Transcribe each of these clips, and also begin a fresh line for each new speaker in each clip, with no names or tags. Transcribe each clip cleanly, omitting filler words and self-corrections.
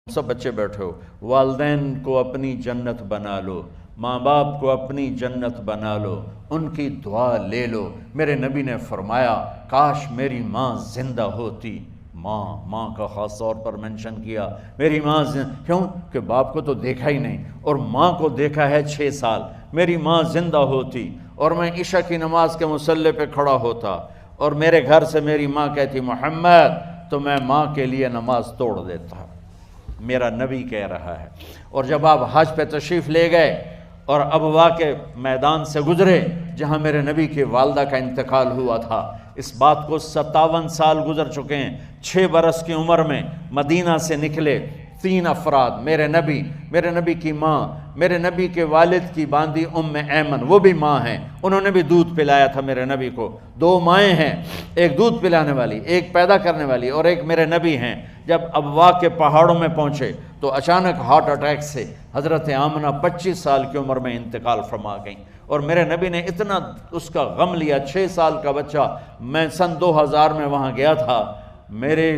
سب بچے بیٹھے ہو، والدین کو اپنی جنت بنا لو، ماں باپ کو اپنی جنت بنا لو، ان کی دعا لے لو۔ میرے نبی نے فرمایا کاش میری ماں زندہ ہوتی۔ ماں کا خاص طور پر منشن کیا، میری ماں کیوں کہ باپ کو تو دیکھا ہی نہیں اور ماں کو دیکھا ہے 6 سال۔ میری ماں زندہ ہوتی اور میں عشاء کی نماز کے مصلی پہ کھڑا ہوتا اور میرے گھر سے میری ماں کہتی محمد، تو میں ماں کے لیے نماز توڑ دیتا۔ میرا نبی کہہ رہا ہے۔ اور جب آپ حج پہ تشریف لے گئے اور ابوا کے میدان سے گزرے جہاں میرے نبی کی والدہ کا انتقال ہوا تھا، اس بات کو 57 سال گزر چکے ہیں۔ 6 برس کی عمر میں مدینہ سے نکلے 3 افراد، میرے نبی کی ماں، میرے نبی کے والد کی باندی ام ایمن، وہ بھی ماں ہیں، انہوں نے بھی دودھ پلایا تھا میرے نبی کو۔ 2 مائیں ہیں، ایک دودھ پلانے والی، ایک پیدا کرنے والی، اور ایک میرے نبی ہیں۔ جب ابوا کے پہاڑوں میں پہنچے تو اچانک ہارٹ اٹیک سے حضرت آمنہ 25 سال کی عمر میں انتقال فرما گئیں، اور میرے نبی نے اتنا اس کا غم لیا۔ 6 سال کا بچہ، میں سن 2000 میں وہاں گیا تھا، میرے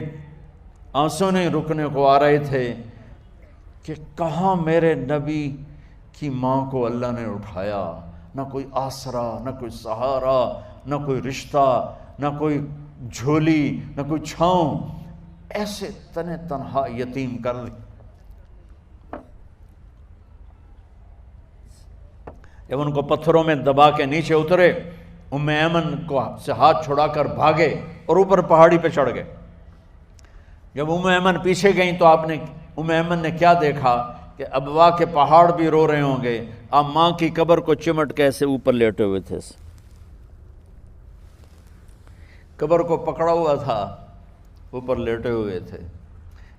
آنسوں نہیں رکنے کو آ رہے تھے کہ کہاں میرے نبی کی ماں کو اللہ نے اٹھایا، نہ کوئی آسرا، نہ کوئی سہارا، نہ کوئی رشتہ، نہ کوئی جھولی، نہ کوئی چھاؤں، ایسے تنہا یتیم کر دی۔ جب ان کو پتھروں میں دبا کے نیچے اترے، ام ایمن کو سے ہاتھ چھڑا کر بھاگے اور اوپر پہاڑی پہ چڑھ گئے۔ جب ام ایمن پیچھے گئیں تو ام ایمن نے کیا دیکھا کہ ابوا کے پہاڑ بھی رو رہے ہوں گے، آپ ماں کی قبر کو چمٹ کے ایسے اوپر لیٹے ہوئے تھے، قبر کو پکڑا ہوا تھا، اوپر لیٹے ہوئے تھے۔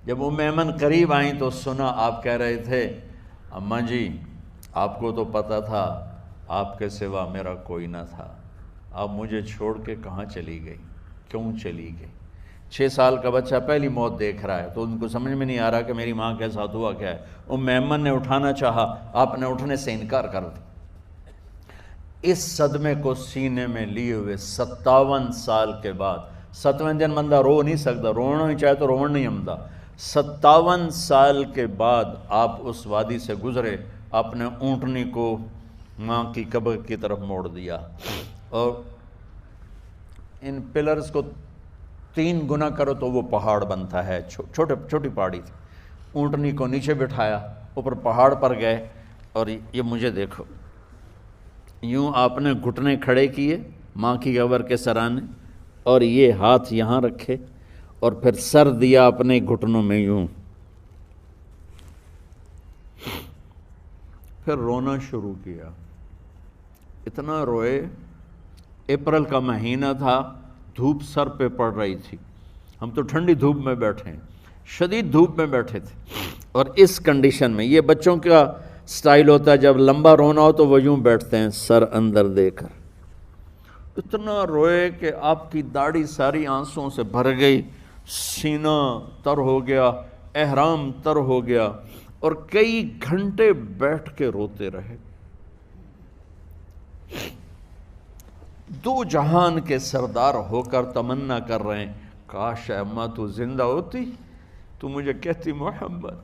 جب ام ایمن قریب آئیں تو سنا آپ کہہ رہے تھے اماں جی، آپ کو تو پتہ تھا آپ کے سوا میرا کوئی نہ تھا، آپ مجھے چھوڑ کے کہاں چلی گئی، کیوں چلی گئی؟ 6 سال کا بچہ پہلی موت دیکھ رہا ہے تو ان کو سمجھ میں نہیں آ رہا کہ میری ماں کے ساتھ ہوا کیا ہے۔ ام ایمن نے اٹھانا چاہا، آپ نے اٹھنے سے انکار کر دیا۔ اس صدمے کو سینے میں لیے ہوئے 57 سال کے بعد، 7ویں دن بندہ رو نہیں سکتا، رونا نہیں چاہے تو رونا نہیں آمدا، 57 سال کے بعد آپ اس وادی سے گزرے، اپنے اونٹنی کو ماں کی قبر کی طرف موڑ دیا، اور ان پلرز کو 3 گنا کرو تو وہ پہاڑ بنتا ہے، چھوٹی پہاڑی تھی۔ اونٹنی کو نیچے بٹھایا، اوپر پہاڑ پر گئے، اور یہ مجھے دیکھو، یوں آپ نے گھٹنے کھڑے کیے ماں کی قبر کے سرانے، اور یہ ہاتھ یہاں رکھے اور پھر سر دیا اپنے گھٹنوں میں یوں، پھر رونا شروع کیا۔ اتنا روئے، اپریل کا مہینہ تھا، دھوپ سر پہ پڑ رہی تھی، ہم تو ٹھنڈی دھوپ میں بیٹھے ہیں، شدید دھوپ میں بیٹھے تھے، اور اس کنڈیشن میں یہ بچوں کا سٹائل ہوتا ہے، جب لمبا رونا ہو تو وہ یوں بیٹھتے ہیں سر اندر دے کر۔ اتنا روئے کہ آپ کی داڑھی ساری آنسوں سے بھر گئی، سینہ تر ہو گیا، احرام تر ہو گیا، اور کئی گھنٹے بیٹھ کے روتے رہے۔ 2 جہان کے سردار ہو کر تمنا کر رہے ہیں کاش اماں تو زندہ ہوتی، تو مجھے کہتی محمد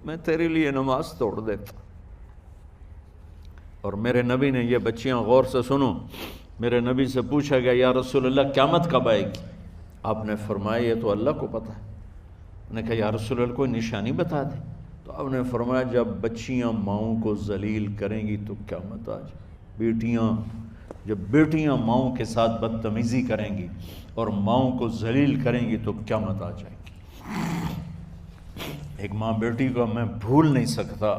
میں تیرے لیے نماز توڑ دیتا۔ اور میرے نبی نے، یہ بچیاں غور سے سنو، میرے نبی سے پوچھا گیا یا رسول اللہ قیامت کب آئے گی؟ آپ نے فرمایا یہ تو اللہ کو پتہ ہے۔ میں نے کہا یا رسول اللہ کوئی نشانی بتا دیں، تو آپ نے فرمایا جب بچیاں ماؤں کو ذلیل کریں گی تو قیامت آ جائے۔ جب بیٹیاں ماؤں کے ساتھ بدتمیزی کریں گی اور ماؤں کو ذلیل کریں گی تو قیامت آ جائے گی۔ ایک ماں بیٹی کو میں بھول نہیں سکتا،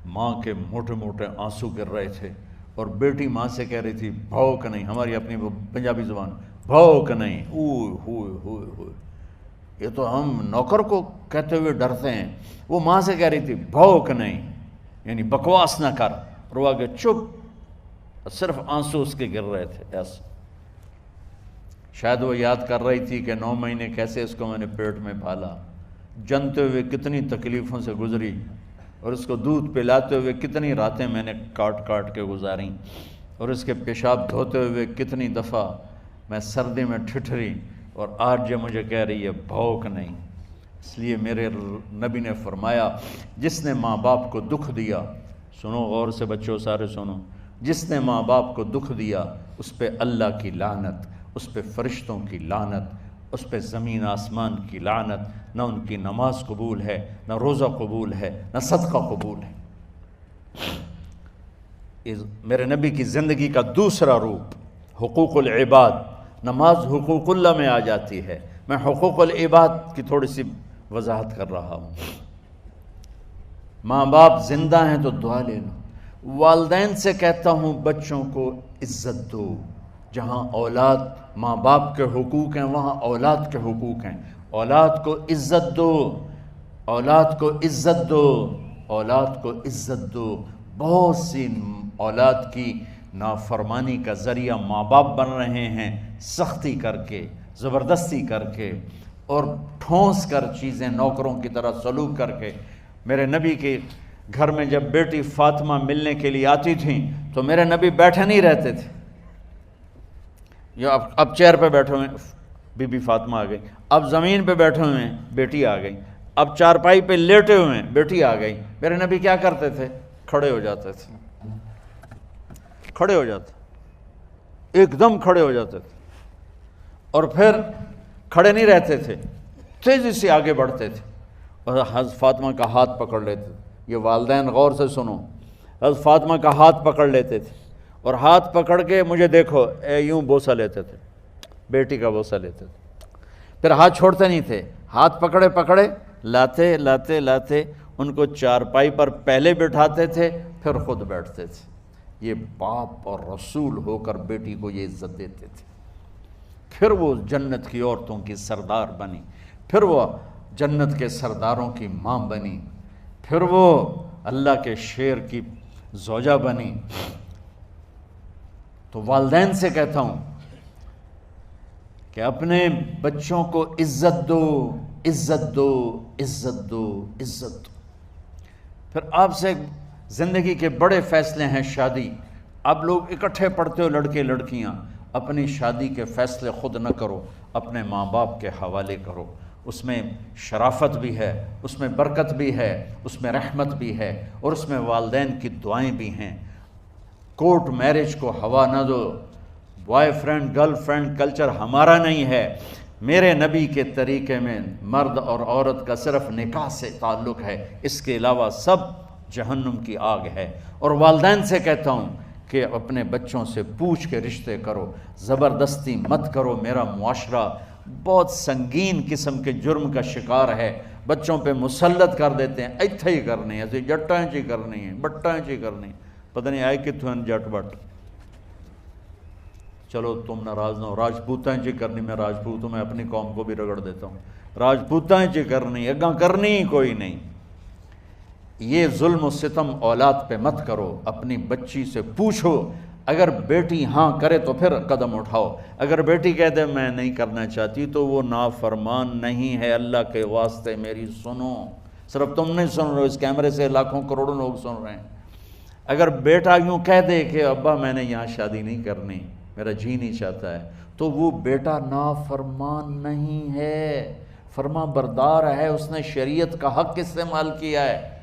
ماں کے موٹے موٹے آنسو گر رہے تھے، اور بیٹی ماں سے کہہ رہی تھی بھوک نہیں، ہماری اپنی پنجابی زبان، بھوک نہیں، اوئے ہوئے ہوئے ہوئے، یہ تو ہم نوکر کو کہتے ہوئے ڈرتے ہیں، وہ ماں سے کہہ رہی تھی بھوک نہیں، یعنی بکواس نہ کر، اور وہ آگے چپ، صرف آنسو اس کے گر رہے تھے ایسا۔ شاید وہ یاد کر رہی تھی کہ 9 مہینے کیسے اس کو میں نے پیٹ میں پالا، جنتے ہوئے کتنی تکلیفوں سے گزری، اور اس کو دودھ پلاتے ہوئے کتنی راتیں میں نے کاٹ کاٹ کے گزاریں، اور اس کے پیشاب دھوتے ہوئے کتنی دفعہ میں سردی میں ٹھٹھری، اور آج یہ مجھے کہہ رہی ہے بھوک نہیں۔ اس لیے میرے نبی نے فرمایا جس نے ماں باپ کو دکھ دیا، سنو غور سے بچوں سارے سنو، جس نے ماں باپ کو دکھ دیا اس پہ اللہ کی لعنت، اس پہ فرشتوں کی لعنت، اس پہ زمین آسمان کی لعنت، نہ ان کی نماز قبول ہے، نہ روزہ قبول ہے، نہ صدقہ قبول ہے۔ میرے نبی کی زندگی کا دوسرا روپ حقوق العباد، نماز حقوق اللہ میں آ جاتی ہے، میں حقوق العباد کی تھوڑی سی وضاحت کر رہا ہوں۔ ماں باپ زندہ ہیں تو دعا لے لو۔ والدین سے کہتا ہوں بچوں کو عزت دو، جہاں اولاد ماں باپ کے حقوق ہیں وہاں اولاد کے حقوق ہیں، اولاد کو عزت دو، اولاد کو عزت دو، اولاد کو عزت دو۔ بہت سی اولاد کی نافرمانی کا ذریعہ ماں باپ بن رہے ہیں، سختی کر کے، زبردستی کر کے اور ٹھونس کر چیزیں نوکروں کی طرح سلوک کر کے۔ میرے نبی کے گھر میں جب بیٹی فاطمہ ملنے کے لیے آتی تھیں تو میرے نبی بیٹھے نہیں رہتے تھے، یا اب چیئر پہ بیٹھے ہوئے بی بی فاطمہ آ گئی، اب زمین پہ بیٹھے ہوئے ہیں بیٹی آ گئی، اب چارپائی پہ لیٹے ہوئے ہیں بیٹی آ گئی۔ میرے نبی کیا کرتے تھے؟ کھڑے ہو جاتے تھے، کھڑے ہو جاتے، ایک دم کھڑے ہو جاتے تھے، اور پھر کھڑے نہیں رہتے تھے، تیزی سے آگے بڑھتے تھے اور حضرت فاطمہ کا ہاتھ پکڑ لیتے تھے۔ یہ والدین غور سے سنو، حضرت فاطمہ کا ہاتھ پکڑ لیتے تھے اور ہاتھ پکڑ کے مجھے دیکھو یوں بوسہ لیتے تھے، بیٹی کا بوسہ لیتے تھے، پھر ہاتھ چھوڑتے نہیں تھے، ہاتھ پکڑے پکڑے لاتے لاتے لاتے ان کو چارپائی پر پہلے بٹھاتے تھے پھر خود بیٹھتے تھے۔ یہ باپ اور رسول ہو کر بیٹی کو یہ عزت دیتے تھے۔ پھر وہ جنت کی عورتوں کی سردار بنی، پھر وہ جنت کے سرداروں کی ماں بنی، پھر وہ اللہ کے شیر کی زوجہ بنی۔ تو والدین سے کہتا ہوں کہ اپنے بچوں کو عزت دو، عزت دو، عزت دو، عزت دو۔ پھر آپ سے زندگی کے بڑے فیصلے ہیں شادی، اب لوگ اکٹھے پڑھتے ہو لڑکے لڑکیاں، اپنی شادی کے فیصلے خود نہ کرو، اپنے ماں باپ کے حوالے کرو، اس میں شرافت بھی ہے، اس میں برکت بھی ہے، اس میں رحمت بھی ہے، اور اس میں والدین کی دعائیں بھی ہیں۔ کورٹ میرج کو ہوا نہ دو، boyfriend girlfriend culture ہمارا نہیں ہے، میرے نبی کے طریقے میں مرد اور عورت کا صرف نکاح سے تعلق ہے، اس کے علاوہ سب جہنم کی آگ ہے۔ اور والدین سے کہتا ہوں کہ اپنے بچوں سے پوچھ کے رشتے کرو، زبردستی مت کرو۔ میرا معاشرہ بہت سنگین قسم کے جرم کا شکار ہے، بچوں پہ مسلط کر دیتے ہیں، ایتھے ہی کرنی ہے، جٹاں چی کرنی ہے، بٹاں چی کرنی، پتہ نہیں آئے کتوں ہیں جٹ بٹ، چلو تم ناراض نہ ہو، راجپوتاں چی کرنی، میں راجپوت ہوں، میں اپنی قوم کو بھی رگڑ دیتا ہوں، راجپوتاں چی کرنی، اگاں کرنی ہی کوئی نہیں۔ یہ ظلم و ستم اولاد پہ مت کرو، اپنی بچی سے پوچھو، اگر بیٹی ہاں کرے تو پھر قدم اٹھاؤ، اگر بیٹی کہہ دے میں نہیں کرنا چاہتی تو وہ نافرمان نہیں ہے، اللہ کے واسطے میری سنو، صرف تم نہیں سن رہے ہو، اس کیمرے سے لاکھوں کروڑوں لوگ سن رہے ہیں۔ اگر بیٹا یوں کہہ دے کہ ابا میں نے یہاں شادی نہیں کرنی، میرا جی نہیں چاہتا ہے، تو وہ بیٹا نافرمان نہیں ہے، فرما بردار ہے، اس نے شریعت کا حق استعمال کیا ہے۔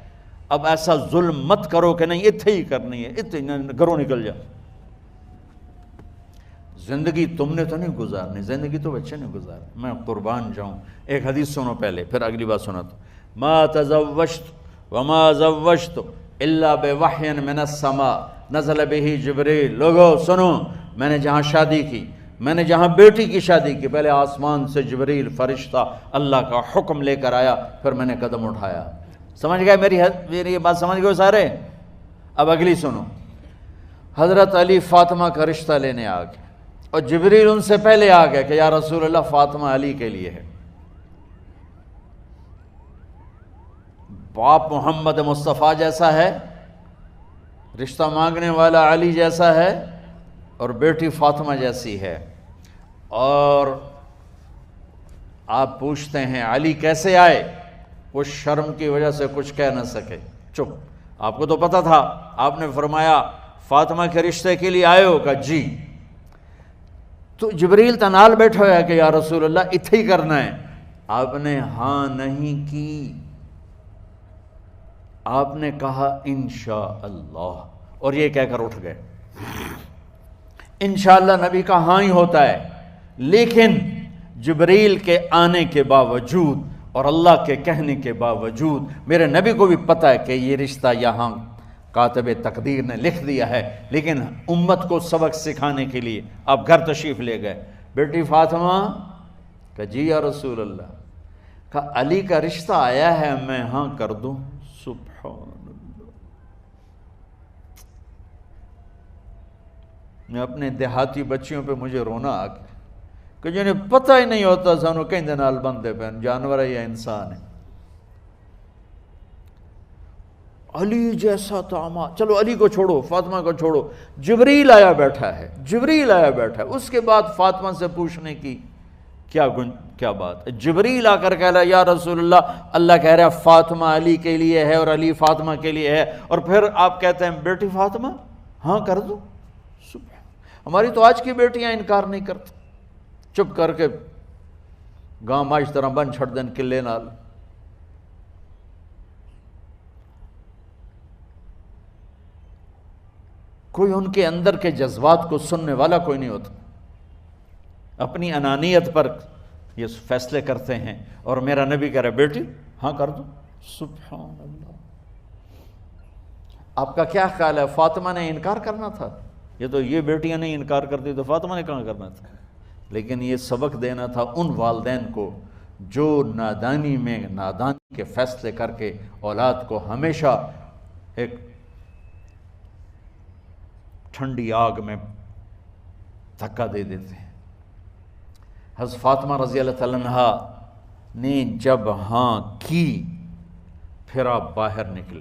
اب ایسا ظلم مت کرو کہ نہیں اتھے ہی کرنی ہے، اتھے گھروں نکل جا۔ زندگی تم نے تو نہیں گزارنی، زندگی تو بچے نے گزارنی، میں قربان جاؤں۔ ایک حدیث سنو پہلے پھر اگلی بات سناتا ہوں۔ ما تزوجت وما زوجت الا بوحی من السماء نزل به جبریل۔ لوگو سنو، میں نے جہاں شادی کی، میں نے جہاں بیٹی کی شادی کی، پہلے آسمان سے جبریل فرشتہ اللہ کا حکم لے کر آیا، پھر میں نے قدم اٹھایا۔ سمجھ گئے میری یہ بات؟ سمجھ گئے سارے؟ اب اگلی سنو۔ حضرت علی فاطمہ کا رشتہ لینے آ گئے اور جبریل ان سے پہلے آ گئے کہ یا رسول اللہ فاطمہ علی کے لیے ہے۔ باپ محمد مصطفیٰ جیسا ہے، رشتہ مانگنے والا علی جیسا ہے، اور بیٹی فاطمہ جیسی ہے، اور آپ پوچھتے ہیں علی کیسے آئے؟ وہ شرم کی وجہ سے کچھ کہہ نہ سکے، چپ۔ آپ کو تو پتہ تھا، آپ نے فرمایا فاطمہ کے رشتے کے لیے آئے ہو؟ کہا جی۔ تو جبریل تنال بیٹھا ہوا ہے کہ یا رسول اللہ اتھے ہی کرنا ہے۔ آپ نے ہاں نہیں کی، آپ نے کہا انشاءاللہ، اور یہ کہہ کر اٹھ گئے۔ انشاءاللہ نبی کا ہاں ہی ہوتا ہے، لیکن جبریل کے آنے کے باوجود اور اللہ کے کہنے کے باوجود میرے نبی کو بھی پتہ ہے کہ یہ رشتہ یہاں کاتب تقدیر نے لکھ دیا ہے، لیکن امت کو سبق سکھانے کے لیے آپ گھر تشریف لے گئے۔ بیٹی فاطمہ کہ جی یا رسول اللہ، کہا علی کا رشتہ آیا ہے، میں ہاں کر دوں؟ سبحان اللہ۔ میں اپنے دیہاتی بچیوں پہ مجھے رونا آ گیا کہ جنہیں پتہ ہی نہیں ہوتا سانو کہیں دے نال بندے پہ جانور ہے یا انسان ہے۔ علی جیسا داماد، چلو علی کو چھوڑو، فاطمہ کو چھوڑو، جبریل آیا بیٹھا ہے، جبریل آیا بیٹھا ہے۔ اس کے بعد فاطمہ سے پوچھنے کی کیا بات ہے؟ جبریل آ کر کہہ رہا یا رسول اللہ، اللہ کہہ رہا ہے فاطمہ علی کے لیے ہے اور علی فاطمہ کے لیے ہے، اور پھر آپ کہتے ہیں بیٹی فاطمہ ہاں کر دو۔ ہماری تو آج کی بیٹیاں انکار نہیں کرتی، چپ کر کے گاں ماش طرح بن چھڑ دین کلے نال۔ کوئی ان کے اندر کے جذبات کو سننے والا کوئی نہیں ہوتا، اپنی انانیت پر یہ فیصلے کرتے ہیں، اور میرا نبی کہہ رہا ہے بیٹی ہاں کر دو۔ سبحان اللہ۔ آپ کا کیا خیال ہے فاطمہ نے انکار کرنا تھا؟ یہ تو یہ بیٹیاں نہیں انکار کرتی تو فاطمہ نے کہاں کرنا تھا؟ لیکن یہ سبق دینا تھا ان والدین کو جو نادانی کے فیصلے کر کے اولاد کو ہمیشہ ایک ٹھنڈی آگ میں دھکا دے دیتے ہیں۔ حضرت فاطمہ رضی اللہ تعالیٰ عنہا نے جب ہاں کی، پھر آپ باہر نکلے۔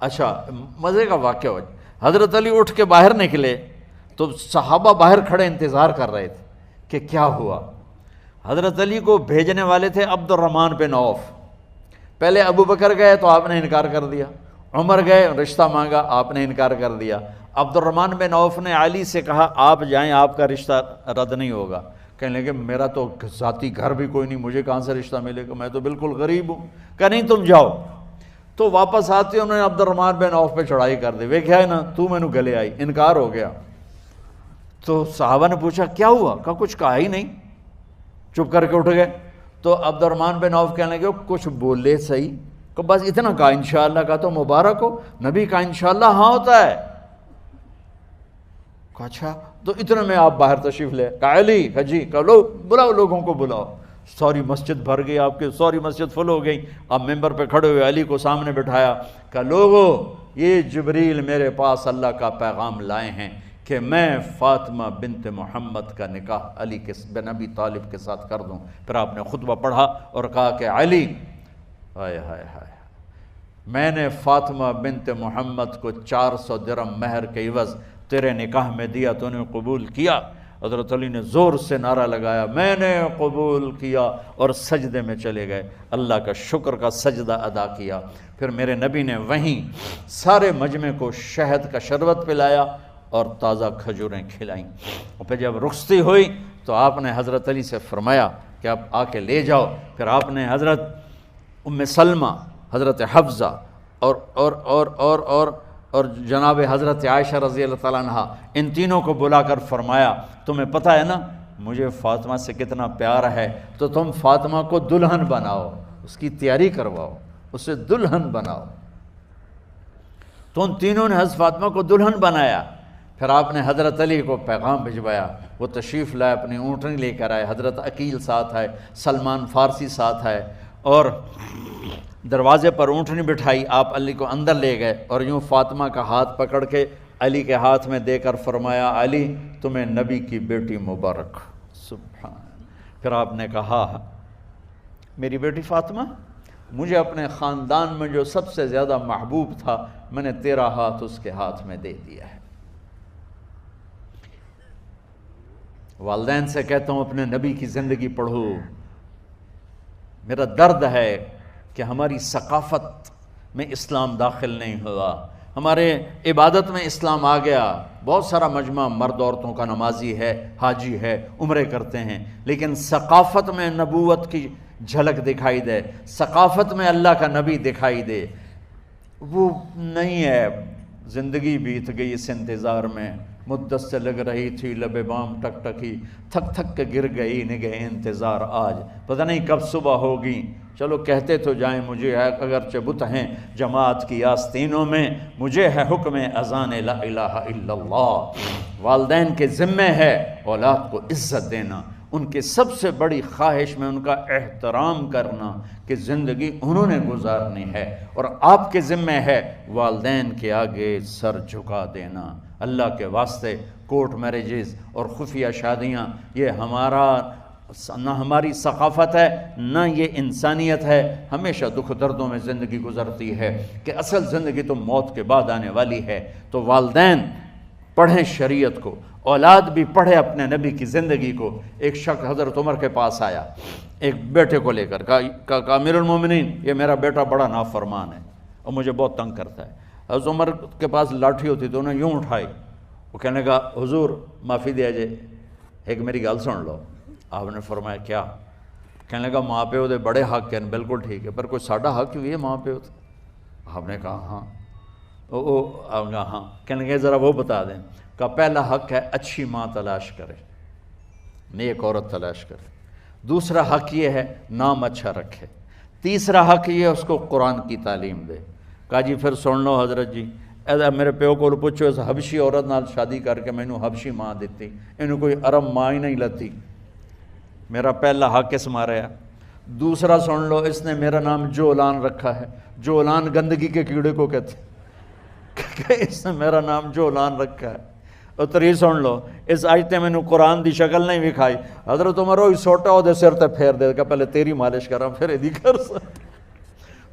اچھا مزے کا واقعہ ہو، حضرت علی اٹھ کے باہر نکلے تو صحابہ باہر کھڑے انتظار کر رہے تھے کہ کیا ہوا۔ حضرت علی کو بھیجنے والے تھے عبد الرحمن بن عوف۔ پہلے ابو بکر گئے تو آپ نے انکار کر دیا، عمر گئے رشتہ مانگا، آپ نے انکار کر دیا۔ عبد الرحمن بن عوف نے علی سے کہا آپ جائیں، آپ کا رشتہ رد نہیں ہوگا۔ کہنے لگے میرا تو ذاتی گھر بھی کوئی نہیں، مجھے کہاں سے رشتہ ملے گا، میں تو بالکل غریب ہوں۔ کہا نہیں تم جاؤ۔ تو واپس آتے انہوں نے عبد الرحمن بن عوف پہ چڑھائی کر دی، ویکھیا ہے نا تو میں نو گلے آئی، انکار ہو گیا۔ تو صحابہ نے پوچھا کیا ہوا؟ کہا کچھ کہا ہی نہیں، چپ کر کے اٹھ گئے۔ تو عبد الرحمن بن عوف کہنے لگے کچھ بولے صحیح، کہ بس اتنا کہا انشاءاللہ، کہا تو مبارک ہو، نبی کا انشاءاللہ ہاں ہوتا ہے۔ کہا اچھا، تو اتنے میں آپ باہر تشریف لے۔ کہا علی، کہا جی، کہا لو بلاؤ، لوگوں کو بلاؤ۔ ساری مسجد بھر گئی، آپ کے ساری مسجد فل ہو گئی۔ آپ ممبر پہ کھڑے ہوئے علی کو سامنے بٹھایا، کہا لوگو یہ جبریل میرے پاس اللہ کا پیغام لائے ہیں کہ میں فاطمہ بنت محمد کا نکاح علی بن ابی طالب کے ساتھ کر دوں۔ پھر آپ نے خطبہ پڑھا اور کہا کہ علی، ہائے ہائے ہائے، میں نے فاطمہ بنت محمد کو 400 درہم مہر کے عوض تیرے نکاح میں دیا، تو نے قبول کیا؟ حضرت علی نے زور سے نعرہ لگایا میں نے قبول کیا، اور سجدے میں چلے گئے، اللہ کا شکر کا سجدہ ادا کیا۔ پھر میرے نبی نے وہیں سارے مجمع کو شہد کا شربت پلایا اور تازہ کھجوریں کھلائیں، اور پھر جب رخصتی ہوئی تو آپ نے حضرت علی سے فرمایا کہ آپ آ کے لے جاؤ۔ پھر آپ نے حضرت ام سلمہ، حضرت حفصہ اور جناب حضرت عائشہ رضی اللہ تعالیٰ عنہ، ان تینوں کو بلا کر فرمایا تمہیں پتہ ہے نا مجھے فاطمہ سے کتنا پیار ہے، تو تم فاطمہ کو دلہن بناؤ، اس کی تیاری کرواؤ، اسے دلہن بناؤ۔ تو ان تینوں نے حضرت فاطمہ کو دلہن بنایا۔ پھر آپ نے حضرت علی کو پیغام بھجوایا، وہ تشریف لائے، اپنی اونٹنی لے کر آئے، حضرت عقیل ساتھ ہے، سلمان فارسی ساتھ ہے، اور دروازے پر اونٹنی بٹھائی، آپ علی کو اندر لے گئے اور یوں فاطمہ کا ہاتھ پکڑ کے علی کے ہاتھ میں دے کر فرمایا علی تمہیں نبی کی بیٹی مبارک۔ سبحان۔ پھر آپ نے کہا میری بیٹی فاطمہ، مجھے اپنے خاندان میں جو سب سے زیادہ محبوب تھا میں نے تیرا ہاتھ اس کے ہاتھ میں دے دیا ہے۔ والدین سے کہتا ہوں اپنے نبی کی زندگی پڑھو۔ میرا درد ہے کہ ہماری ثقافت میں اسلام داخل نہیں ہوا، ہمارے عبادت میں اسلام آ گیا، بہت سارا مجمع مرد عورتوں کا نمازی ہے، حاجی ہے، عمرے کرتے ہیں، لیکن ثقافت میں نبوت کی جھلک دکھائی دے، ثقافت میں اللہ کا نبی دکھائی دے، وہ نہیں ہے۔ زندگی بیت گئی اس انتظار میں، مدت سے لگ رہی تھی لب بام ٹک ٹکی، تھک تھک کے گر گئی نگہ انتظار آج، پتہ نہیں کب صبح ہوگی۔ چلو کہتے تو جائیں مجھے ہے اگرچہ بت ہیں جماعت کی آستینوں میں، مجھے ہے حکم اذان لا الہ الا اللہ۔ والدین کے ذمہ ہے اولاد کو عزت دینا، ان کے سب سے بڑی خواہش میں ان کا احترام کرنا کہ زندگی انہوں نے گزارنی ہے، اور آپ کے ذمہ ہے والدین کے آگے سر جھکا دینا۔ اللہ کے واسطے کورٹ میرجز اور خفیہ شادیاں یہ نہ ہماری ثقافت ہے نہ یہ انسانیت ہے، ہمیشہ دکھ دردوں میں زندگی گزرتی ہے کہ اصل زندگی تو موت کے بعد آنے والی ہے۔ تو والدین پڑھیں شریعت کو، اولاد بھی پڑھے اپنے نبی کی زندگی کو۔ ایک شخص حضرت عمر کے پاس آیا ایک بیٹے کو لے کر، کہا امیر المومنین یہ میرا بیٹا بڑا نافرمان ہے اور مجھے بہت تنگ کرتا ہے۔ حضرت عمر کے پاس لاٹھی ہوتی تو انہیں یوں اٹھائی، وہ کہنے لگا حضور معافی دیا جائے، ایک میری گل سن لو۔ آپ نے فرمایا کیا؟ کہنے لگا ماں پیو دے بڑے حق ہیں، بالکل ٹھیک ہے، پر کوئی ساڈا حق بھی ہے ماں پیو تے؟ آپ نے کہا ہاں۔ آپ نے کہا ہاں۔ کہنے لگے ذرا وہ بتا دیں۔ کہا پہلا حق ہے اچھی ماں تلاش کرے، نیک عورت تلاش کرے۔ دوسرا حق یہ ہے نام اچھا رکھے۔ تیسرا حق یہ ہے اس کو قرآن کی تعلیم دے۔ کہا جی پھر سن لو حضرت جی، میرے پیو کو پوچھو اس حبشی عورت نال شادی کر کے مینوں حبشی ماں دیتی، انہوں کوئی عرب ماں ہی نہیں لتی، میرا پہلا حق اس مارے ہے۔ دوسرا سن لو، اس نے میرا نام جولان رکھا ہے، جولان گندگی کے کیڑے کو کہتے کہ اس نے میرا نام جولان رکھا ہے۔ اور تری سن لو، اس آج تے مینوں قرآن دی شکل نہیں وکھائی، حضرت عمر ہوئی سوٹا ہو دے سر تے پھیر دے کہ پہلے تیری مالش کراں پھر ایدی کر سا۔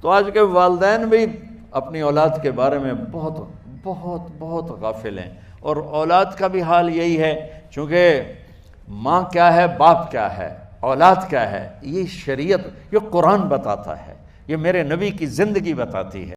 تو آج کے والدین بھی اپنی اولاد کے بارے میں بہت بہت بہت غافل ہیں، اور اولاد کا بھی حال یہی ہے، چونکہ ماں کیا ہے باپ کیا ہے اولاد کیا ہے، یہ شریعت، یہ قرآن بتاتا ہے، یہ میرے نبی کی زندگی بتاتی ہے۔